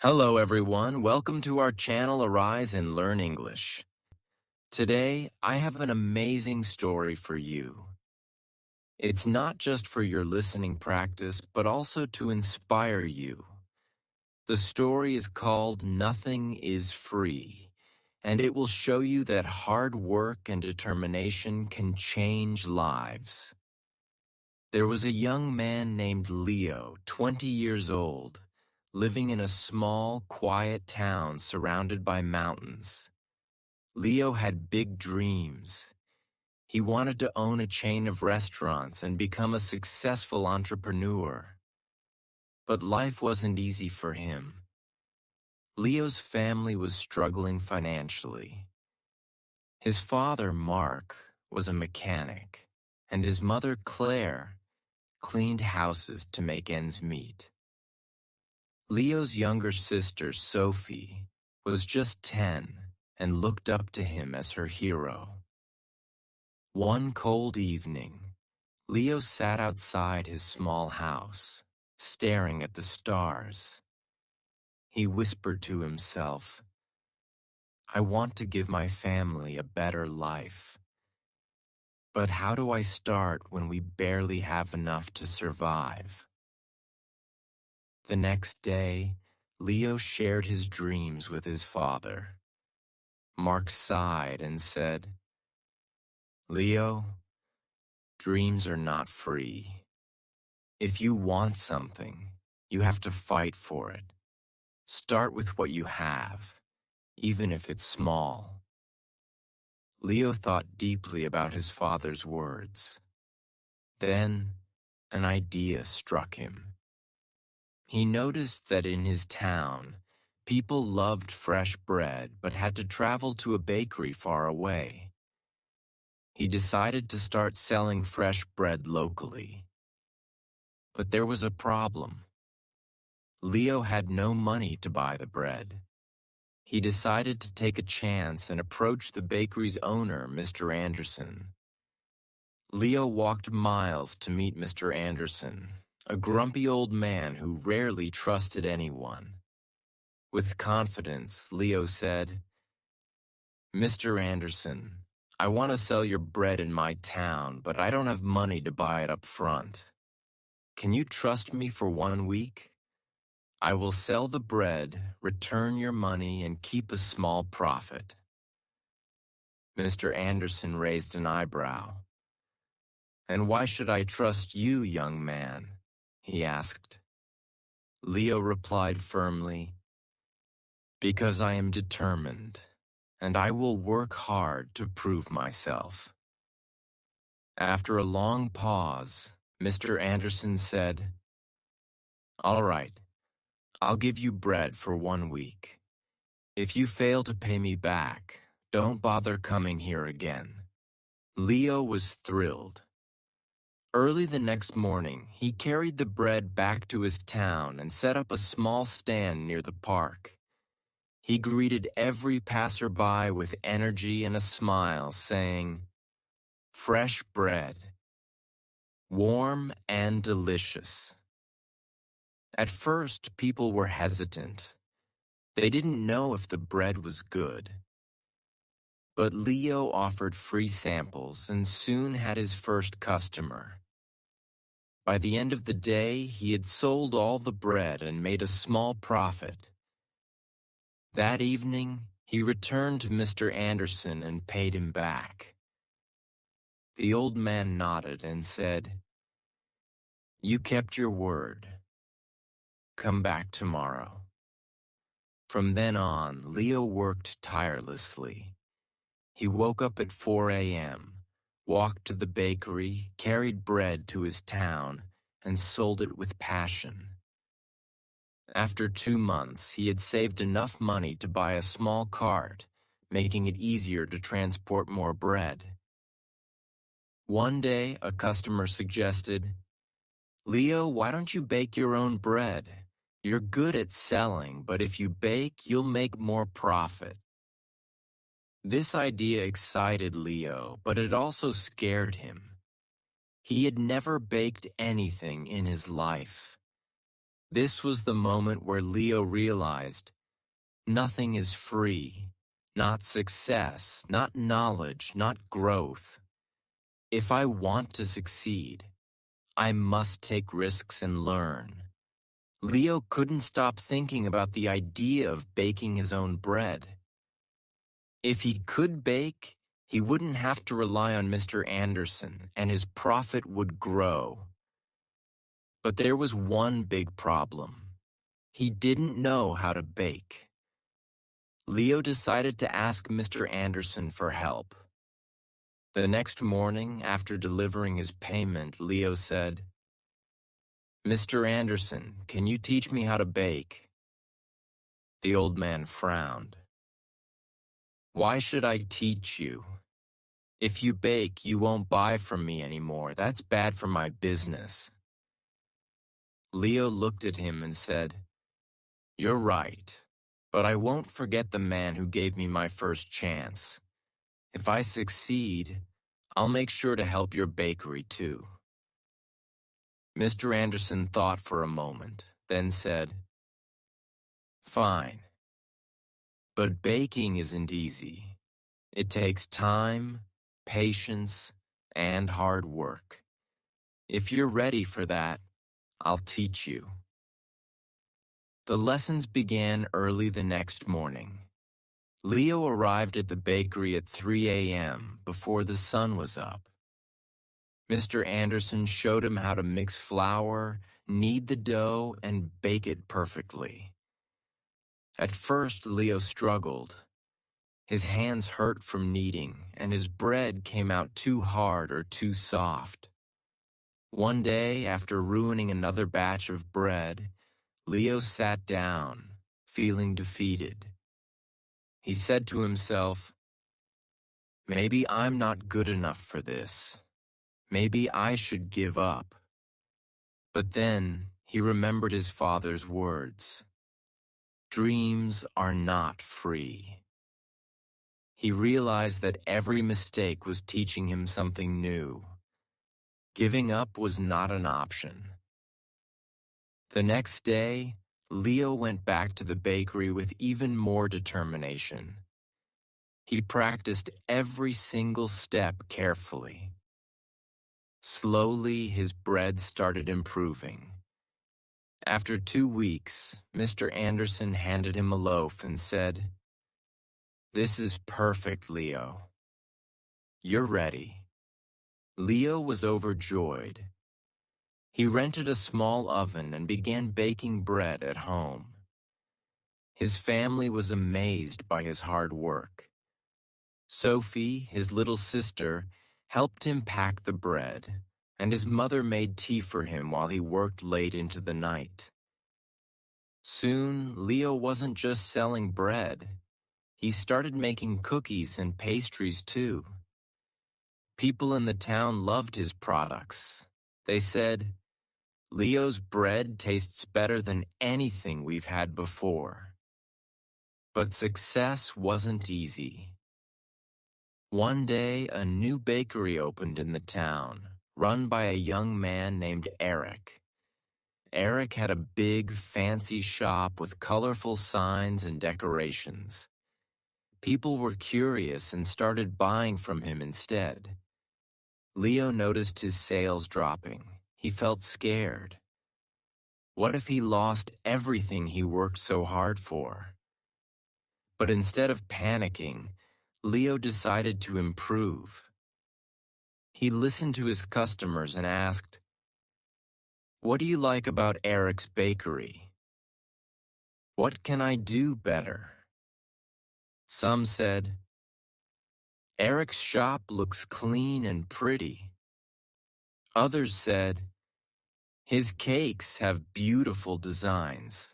Hello, everyone. Welcome to our channel, Arise and Learn English. Today, I have an amazing story for you. It's not just for your listening practice, but also to inspire you. The story is called Nothing is Free, and it will show you that hard work and determination can change lives. There was a young man named Leo, 20 years old, living in a small, quiet town surrounded by mountains. Leo had big dreams. He wanted to own a chain of restaurants and become a successful entrepreneur. But life wasn't easy for him. Leo's family was struggling financially. His father, Mark, was a mechanic, and his mother, Claire, cleaned houses to make ends meet. Leo's younger sister, Sophie, was just 10 and looked up to him as her hero. One cold evening, Leo sat outside his small house, staring at the stars. He whispered to himself, "I want to give my family a better life. But how do I start when we barely have enough to survive?" The next day, Leo shared his dreams with his father. Mark sighed and said, "Leo, dreams are not free. If you want something, you have to fight for it. Start with what you have, even if it's small." Leo thought deeply about his father's words. Then, an idea struck him. He noticed that in his town, people loved fresh bread but had to travel to a bakery far away. He decided to start selling fresh bread locally. But there was a problem. Leo had no money to buy the bread. He decided to take a chance and approach the bakery's owner, Mr. Anderson. Leo walked miles to meet Mr. Anderson, a grumpy old man who rarely trusted anyone. With confidence, Leo said, "Mr. Anderson, I want to sell your bread in my town, but I don't have money to buy it up front. Can you trust me for 1 week? I will sell the bread, return your money, and keep a small profit." Mr. Anderson raised an eyebrow. "And why should I trust you, young man?" he asked. Leo replied firmly, "Because I am determined, and I will work hard to prove myself." After a long pause, Mr. Anderson said, "All right, I'll give you bread for 1 week. If you fail to pay me back, don't bother coming here again." Leo was thrilled. Early the next morning, he carried the bread back to his town and set up a small stand near the park. He greeted every passerby with energy and a smile, saying, "Fresh bread, warm and delicious." At first, people were hesitant. They didn't know if the bread was good. But Leo offered free samples and soon had his first customer. By the end of the day, he had sold all the bread and made a small profit. That evening, he returned to Mr. Anderson and paid him back. The old man nodded and said, "You kept your word. Come back tomorrow." From then on, Leo worked tirelessly. He woke up at 4 a.m., walked to the bakery, carried bread to his town, and sold it with passion. After 2 months, he had saved enough money to buy a small cart, making it easier to transport more bread. One day, a customer suggested, "Leo, why don't you bake your own bread? You're good at selling, but if you bake, you'll make more profit." This idea excited Leo, but it also scared him. He had never baked anything in his life. This was the moment where Leo realized nothing is free, not success, not knowledge, not growth. If I want to succeed, I must take risks and learn. Leo couldn't stop thinking about the idea of baking his own bread. If he could bake, he wouldn't have to rely on Mr. Anderson, and his profit would grow. But there was one big problem. He didn't know how to bake. Leo decided to ask Mr. Anderson for help. The next morning, after delivering his payment, Leo said, "Mr. Anderson, can you teach me how to bake?" The old man frowned. "Why should I teach you? If you bake, you won't buy from me anymore. That's bad for my business." Leo looked at him and said, "You're right, but I won't forget the man who gave me my first chance. If I succeed, I'll make sure to help your bakery too." Mr. Anderson thought for a moment, then said, "Fine, but baking isn't easy. It takes time, patience, and hard work. If you're ready for that, I'll teach you." The lessons began early the next morning. Leo arrived at the bakery at 3 a.m. before the sun was up. Mr. Anderson showed him how to mix flour, knead the dough, and bake it perfectly. At first, Leo struggled. His hands hurt from kneading, and his bread came out too hard or too soft. One day, after ruining another batch of bread, Leo sat down, feeling defeated. He said to himself, "Maybe I'm not good enough for this. Maybe I should give up." But then he remembered his father's words. Dreams are not free. He realized that every mistake was teaching him something new. Giving up was not an option. The next day, Leo went back to the bakery with even more determination. He practiced every single step carefully. Slowly, his bread started improving. After 2 weeks, Mr. Anderson handed him a loaf and said, "This is perfect, Leo. You're ready." Leo was overjoyed. He rented a small oven and began baking bread at home. His family was amazed by his hard work. Sophie, his little sister, helped him pack the bread, and his mother made tea for him while he worked late into the night. Soon, Leo wasn't just selling bread. He started making cookies and pastries too. People in the town loved his products. They said, "Leo's bread tastes better than anything we've had before." But success wasn't easy. One day, a new bakery opened in the town, run by a young man named Eric. Eric had a big, fancy shop with colorful signs and decorations. People were curious and started buying from him instead. Leo noticed his sales dropping. He felt scared. What if he lost everything he worked so hard for? But instead of panicking, Leo decided to improve. He listened to his customers and asked, "What do you like about Eric's bakery? What can I do better?" Some said, "Eric's shop looks clean and pretty." Others said, "His cakes have beautiful designs."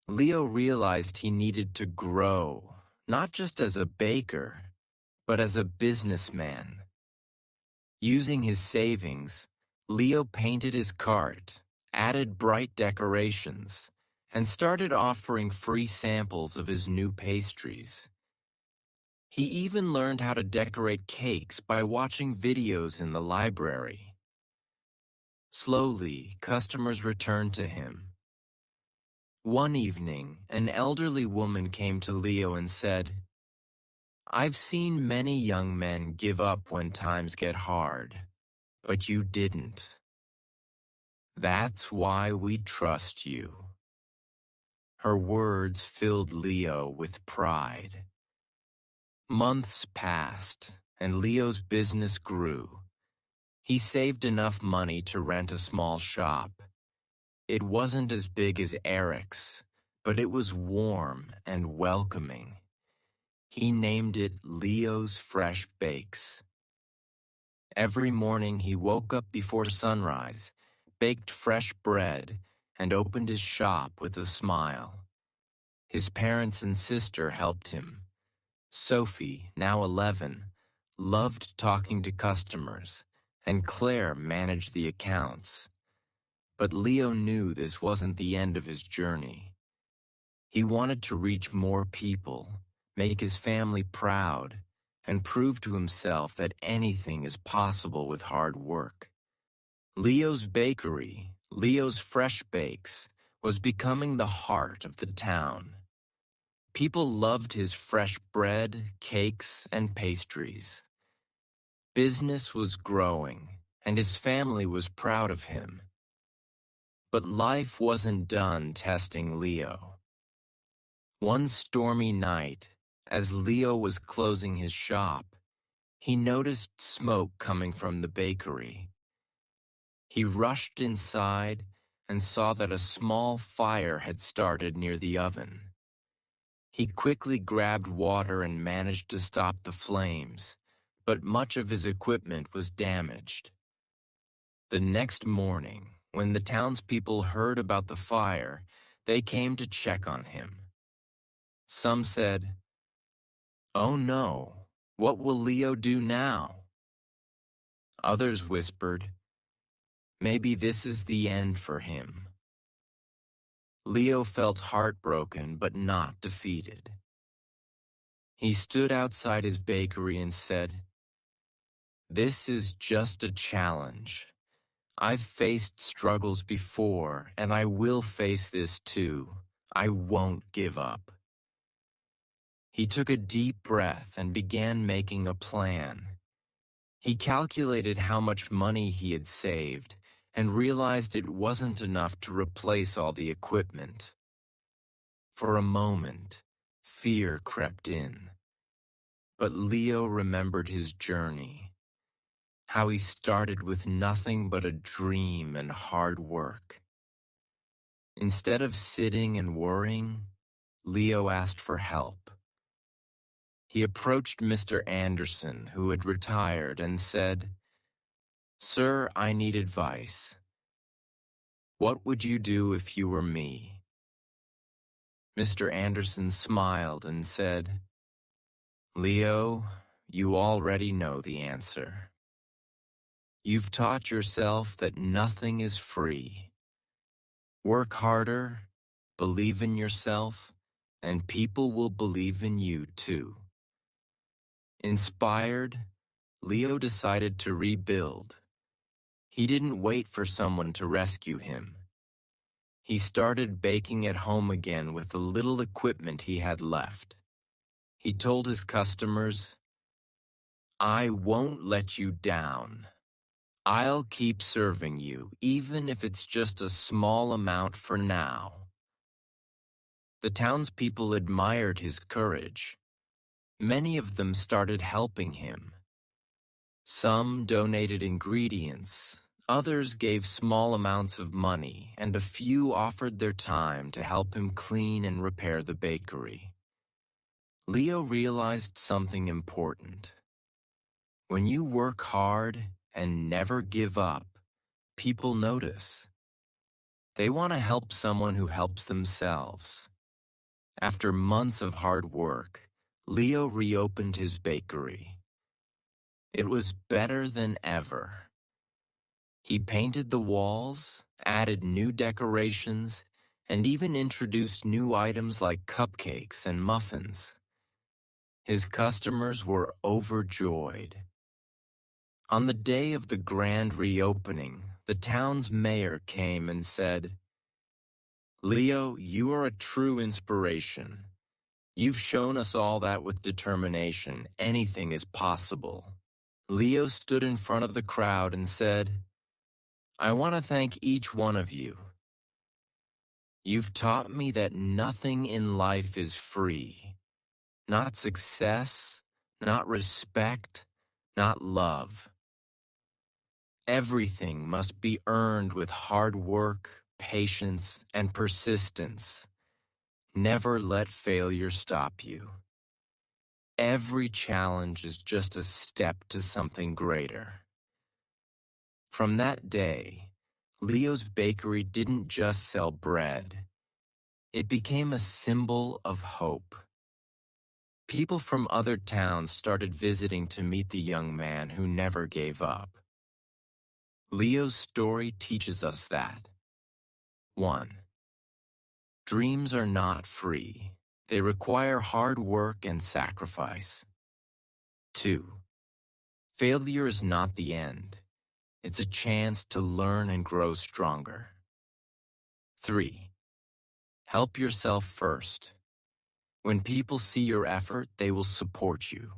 Leo realized he needed to grow, not just as a baker, but as a businessman. Using his savings, Leo painted his cart, added bright decorations, and started offering free samples of his new pastries. He even learned how to decorate cakes by watching videos in the library. Slowly, customers returned to him, One evening, an elderly woman came to Leo and said, "I've seen many young men give up when times get hard, but you didn't. That's why we trust you." Her words filled Leo with pride. Months passed, and Leo's business grew. He saved enough money to rent a small shop. It wasn't as big as Eric's, but it was warm and welcoming. He named it Leo's Fresh Bakes. Every morning he woke up before sunrise, baked fresh bread, and opened his shop with a smile. His parents and sister helped him. Sophie, now 11, loved talking to customers, and Claire managed the accounts. But Leo knew this wasn't the end of his journey. He wanted to reach more people, make his family proud, and prove to himself that anything is possible with hard work. Leo's Bakery, Leo's Fresh Bakes, was becoming the heart of the town. People loved his fresh bread, cakes, and pastries. Business was growing, and his family was proud of him. But life wasn't done testing Leo. One stormy night, as Leo was closing his shop, he noticed smoke coming from the bakery. He rushed inside and saw that a small fire had started near the oven. He quickly grabbed water and managed to stop the flames, but much of his equipment was damaged. The next morning, when the townspeople heard about the fire, they came to check on him. Some said, "Oh no, what will Leo do now?" Others whispered, "Maybe this is the end for him." Leo felt heartbroken but not defeated. He stood outside his bakery and said, "This is just a challenge. I've faced struggles before, and I will face this too. I won't give up." He took a deep breath and began making a plan. He calculated how much money he had saved and realized it wasn't enough to replace all the equipment. For a moment, fear crept in. But Leo remembered his journey, how he started with nothing but a dream and hard work. Instead of sitting and worrying, Leo asked for help. He approached Mr. Anderson, who had retired, and said, "Sir, I need advice. What would you do if you were me?" Mr. Anderson smiled and said, "Leo, you already know the answer. You've taught yourself that nothing is free. Work harder, believe in yourself, and people will believe in you too." Inspired, Leo decided to rebuild. He didn't wait for someone to rescue him. He started baking at home again with the little equipment he had left. He told his customers, "I won't let you down. I'll keep serving you, even if it's just a small amount for now." The townspeople admired his courage. Many of them started helping him. Some donated ingredients, others gave small amounts of money, and a few offered their time to help him clean and repair the bakery. Leo realized something important. When you work hard and never give up, people notice. They want to help someone who helps themselves. After months of hard work, Leo reopened his bakery. It was better than ever. He painted the walls, added new decorations, and even introduced new items like cupcakes and muffins. His customers were overjoyed. On the day of the grand reopening, the town's mayor came and said, Leo, you are a true inspiration. You've shown us all that with determination, anything is possible. Leo stood in front of the crowd and said, I want to thank each one of you. You've taught me that nothing in life is free. Not success, not respect, not love. Everything must be earned with hard work, patience, and persistence. Never let failure stop you. Every challenge is just a step to something greater. From that day, Leo's Bakery didn't just sell bread. It became a symbol of hope. People from other towns started visiting to meet the young man who never gave up. Leo's story teaches us that 1. Dreams are not free. They require hard work and sacrifice. 2. Failure is not the end. It's a chance to learn and grow stronger. 3. Help yourself first. When people see your effort, they will support you.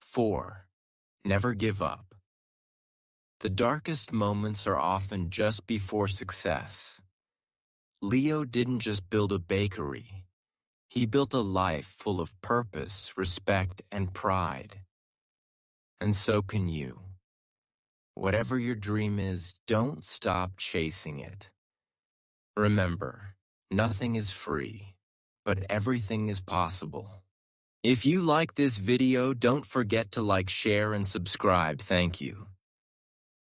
4. Never give up. The darkest moments are often just before success. Leo didn't just build a bakery. He built a life full of purpose, respect, and pride. And so can you. Whatever your dream is, don't stop chasing it. Remember, nothing is free, but everything is possible. If you like this video, don't forget to like, share, and subscribe. Thank you.